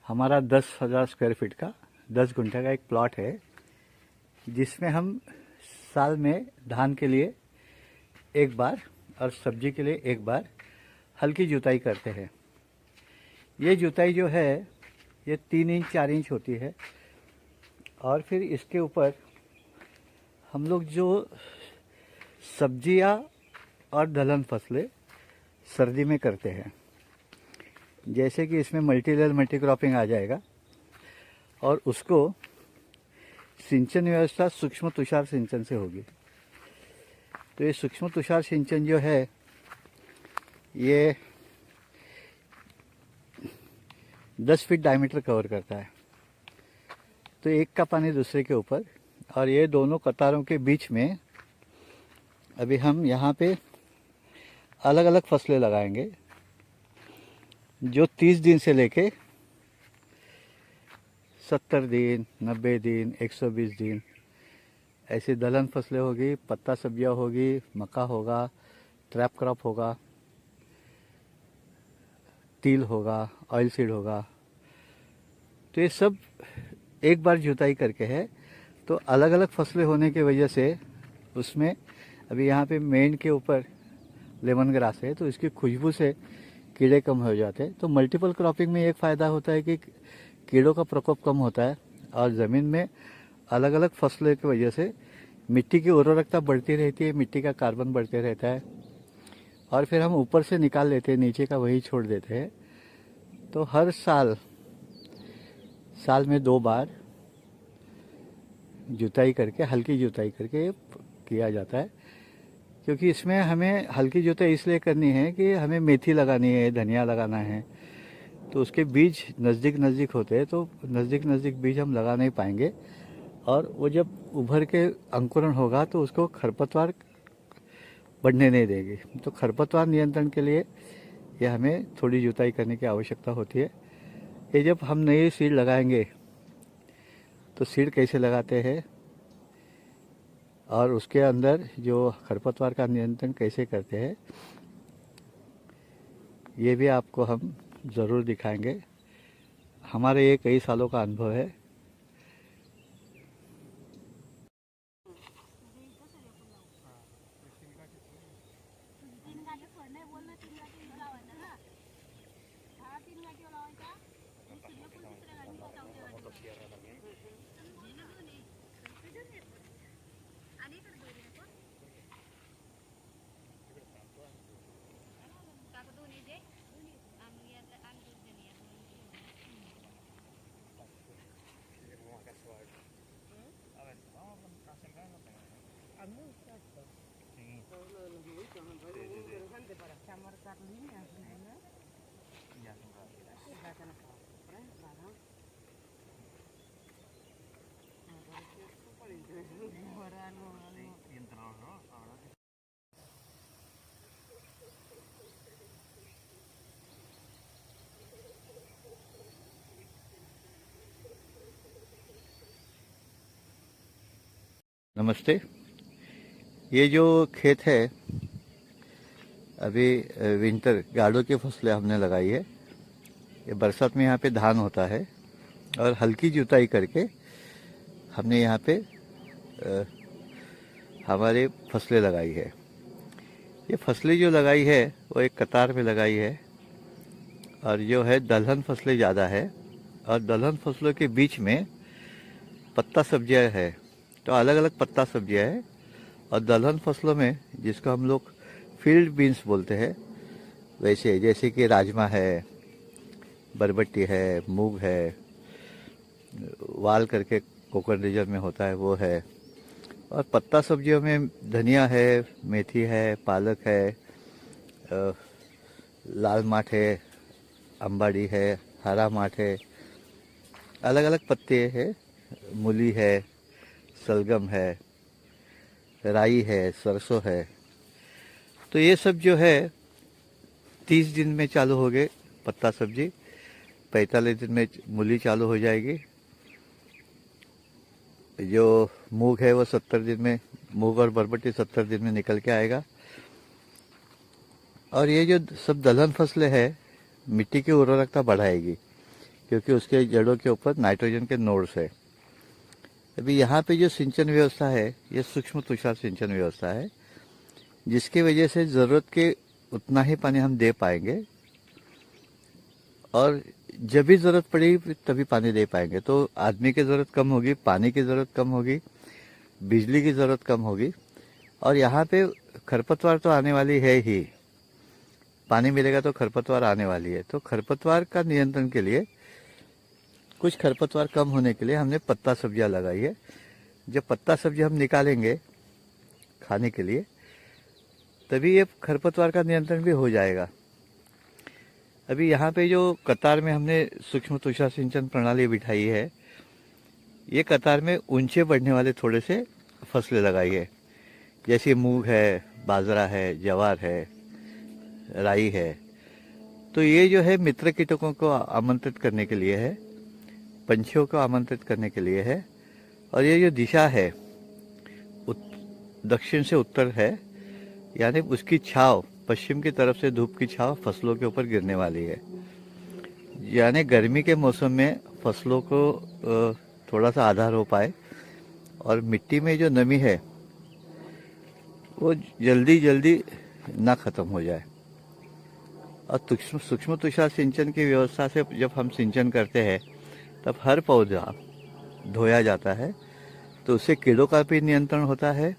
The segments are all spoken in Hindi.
हमारा 10,000 स्क्वायर फीट का 10 गुंठा का एक प्लॉट है, जिसमें हम साल में धान के लिए एक बार और सब्जी के लिए एक बार हल्की जुताई करते हैं। ये जुताई जो है ये 3 इंच 4 इंच होती है, और फिर इसके ऊपर हम लोग जो सब्जियां और दलहन फसलें सर्दी में करते हैं, जैसे कि इसमें मल्टी लेयर मल्टी क्रॉपिंग आ जाएगा, और उसको सिंचन व्यवस्था सूक्ष्म तुषार सिंचन से होगी। तो ये सूक्ष्म तुषार सिंचन जो है ये 10 फीट डायमीटर कवर करता है। तो एक का पानी दूसरे के ऊपर, और ये दोनों कतारों के बीच में अभी हम यहाँ पे अलग अलग फसलें लगाएंगे, जो 30 दिन से लेके 70 दिन, 90 दिन, 120 दिन ऐसी दलहन फसलें होगी, पत्ता सब्जियां होगी, मक्का होगा, ट्रैप क्रॉप होगा, तिल होगा, ऑयल सीड होगा। तो ये सब एक बार जुताई करके है। तो अलग अलग फसलें होने की वजह से उसमें अभी यहाँ पे मेन के ऊपर लेमन ग्रास है, तो इसकी खुशबू से कीड़े कम हो जाते हैं। तो मल्टीपल क्रॉपिंग में एक फ़ायदा होता है कि कीड़ों का प्रकोप कम होता है, और ज़मीन में अलग अलग फसलों की वजह से मिट्टी की उर्वरकता बढ़ती रहती है, मिट्टी का कार्बन बढ़ते रहता है, और फिर हम ऊपर से निकाल लेते हैं, नीचे का वही छोड़ देते हैं। तो हर साल में 2 बार जुताई करके, हल्की जुताई करके किया जाता है। क्योंकि इसमें हमें हल्की जुताई इसलिए करनी है कि हमें मेथी लगानी है, धनिया लगाना है, तो उसके बीज नज़दीक नज़दीक होते हैं, तो नज़दीक नज़दीक बीज हम लगा नहीं पाएंगे, और वो जब उभर के अंकुरण होगा तो उसको खरपतवार बढ़ने नहीं देगी। तो खरपतवार नियंत्रण के लिए ये हमें थोड़ी जुताई करने की आवश्यकता होती है। ये जब हम नई सीड लगाएंगे तो सीड कैसे लगाते हैं और उसके अंदर जो खरपतवार का नियंत्रण कैसे करते हैं, ये भी आपको हम ज़रूर दिखाएंगे। हमारे ये कई सालों का अनुभव है। नमस्ते। ये जो खेत है अभी विंटर गाड़ों की फसलें हमने लगाई है। ये बरसात में यहाँ पे धान होता है, और हल्की जुताई करके हमने यहाँ पे हमारे फसलें लगाई है। ये फसलें जो लगाई है वो एक कतार में लगाई है, और जो है दलहन फसलें ज़्यादा है, और दलहन फसलों के बीच में पत्ता सब्जियाँ है। तो अलग अलग पत्ता सब्जियाँ है, और दलहन फसलों में जिसको हम लोग फील्ड बीन्स बोलते हैं, वैसे जैसे कि राजमा है, बरबट्टी है, मूंग है, वाल करके कोकण रीजन में होता है वो है, और पत्ता सब्जियों में धनिया है, मेथी है, पालक है, लाल माठ है, अम्बाड़ी है, हरा माठ है, अलग अलग पत्ते हैं, मूली है, सलगम है, राई है, सरसों है। तो ये सब जो है 30 दिन में चालू हो गए पत्ता सब्जी, 45 दिन में मूली चालू हो जाएगी। जो मूंग है वो 70 दिन में, मूंग और बरबट्टी 70 दिन में निकल के आएगा। और ये जो सब दलहन फसलें हैं मिट्टी की उर्वरकता बढ़ाएगी, क्योंकि उसके जड़ों के ऊपर नाइट्रोजन के नोड्स है। अभी यहाँ पे जो सिंचन व्यवस्था है ये सूक्ष्म तुषार सिंचन व्यवस्था है, जिसकी वजह से ज़रूरत के उतना ही पानी हम दे पाएंगे और जब भी ज़रूरत पड़ी तभी पानी दे पाएंगे। तो आदमी की ज़रूरत कम होगी, पानी की ज़रूरत कम होगी, बिजली की ज़रूरत कम होगी। और यहाँ पे खरपतवार तो आने वाली है ही, पानी मिलेगा तो खरपतवार आने वाली है। तो खरपतवार का नियंत्रण के लिए, कुछ खरपतवार कम होने के लिए हमने पत्ता सब्जियां लगाई है। जब पत्ता सब्जी हम निकालेंगे खाने के लिए, तभी ये खरपतवार का नियंत्रण भी हो जाएगा। अभी यहाँ पे जो कतार में हमने सूक्ष्म तुषार सिंचन प्रणाली बिठाई है, ये कतार में ऊंचे बढ़ने वाले थोड़े से फसलें लगाई है, जैसे मूंग है, बाजरा है, ज्वार है, राई है। तो ये जो है मित्र कीटकों को आमंत्रित करने के लिए है, पंछियों को आमंत्रित करने के लिए है। और ये जो दिशा है दक्षिण से उत्तर है, यानी उसकी छाव, पश्चिम की तरफ से धूप की छाव फसलों के ऊपर गिरने वाली है। यानी गर्मी के मौसम में फसलों को थोड़ा सा आधार हो पाए और मिट्टी में जो नमी है वो जल्दी जल्दी ना ख़त्म हो जाए। और सूक्ष्म तुषार सिंचन की व्यवस्था से जब हम सिंचन करते हैं तब हर पौधा धोया जाता है, तो उससे कीड़ों का भी नियंत्रण होता है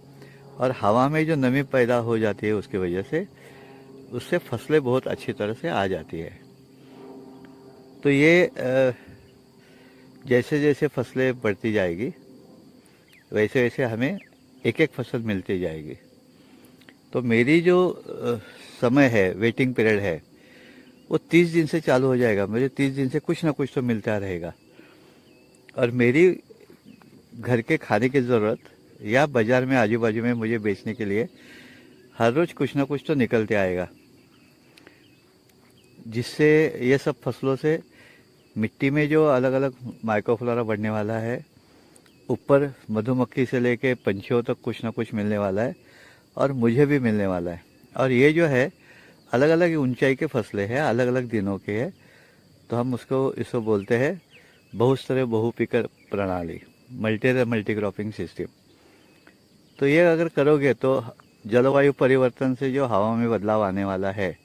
और हवा में जो नमी पैदा हो जाती है उसकी वजह से उससे फसलें बहुत अच्छी तरह से आ जाती है। तो ये जैसे जैसे फसलें बढ़ती जाएगी वैसे वैसे हमें एक एक फसल मिलती जाएगी। तो मेरी जो समय है, वेटिंग पीरियड है, वो 30 दिन से चालू हो जाएगा। मुझे 30 दिन से कुछ ना कुछ तो मिलता रहेगा और मेरी घर के खाने की ज़रूरत या बाज़ार में आजू बाजू में मुझे बेचने के लिए हर रोज़ कुछ ना कुछ तो निकलते आएगा, जिससे ये सब फसलों से मिट्टी में जो अलग अलग माइक्रोफ्लोरा बढ़ने वाला है, ऊपर मधुमक्खी से लेके पंछियों तक कुछ ना कुछ मिलने वाला है और मुझे भी मिलने वाला है। और ये जो है अलग अलग ऊंचाई के फसलें हैं, अलग अलग दिनों के हैं। तो हम इसको बोलते हैं बहुस्तरीय बहुपिकर प्रणाली, मल्टी क्रॉपिंग सिस्टम। तो ये अगर करोगे तो जलवायु परिवर्तन से जो हवा में बदलाव आने वाला है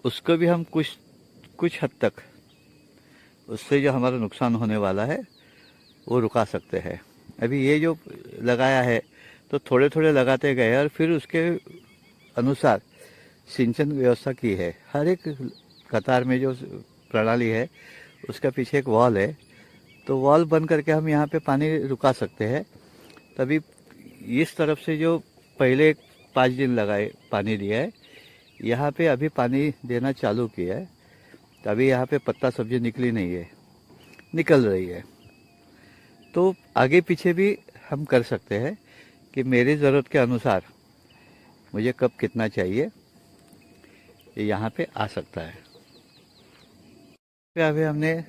उसको भी हम कुछ हद तक, उससे जो हमारा नुकसान होने वाला है वो रुका सकते हैं। अभी ये जो लगाया है तो थोड़े थोड़े लगाते गए और फिर उसके अनुसार सिंचन व्यवस्था की है। हर एक कतार में जो प्रणाली है उसका पीछे एक वॉल है, तो वॉल बंद करके हम यहाँ पे पानी रुका सकते हैं। तभी इस तरफ से जो पहले 5 दिन लगाए पानी दिया है, यहाँ पे अभी पानी देना चालू किया है। तभी यहाँ पे पत्ता सब्जी निकली नहीं है, निकल रही है। तो आगे पीछे भी हम कर सकते हैं कि मेरी ज़रूरत के अनुसार मुझे कब कितना चाहिए, ये यहाँ पे आ सकता है। अभी हमने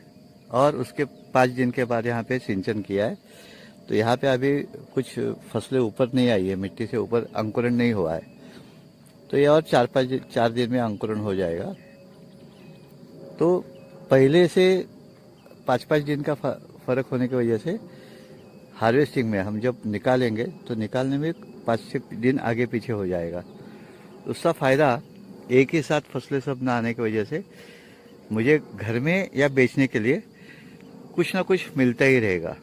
और उसके 5 दिन के बाद यहाँ पे सिंचन किया है, तो यहाँ पे अभी कुछ फसलें ऊपर नहीं आई है, मिट्टी से ऊपर अंकुरण नहीं हुआ है। तो ये और 4 दिन में अंकुरण हो जाएगा। तो पहले से 5 दिन का फ़र्क होने की वजह से हार्वेस्टिंग में हम जब निकालेंगे तो निकालने में 5 दिन आगे पीछे हो जाएगा। उसका फ़ायदा एक ही साथ फसलें सब ना आने की वजह से मुझे घर में या बेचने के लिए कुछ ना कुछ मिलता ही रहेगा।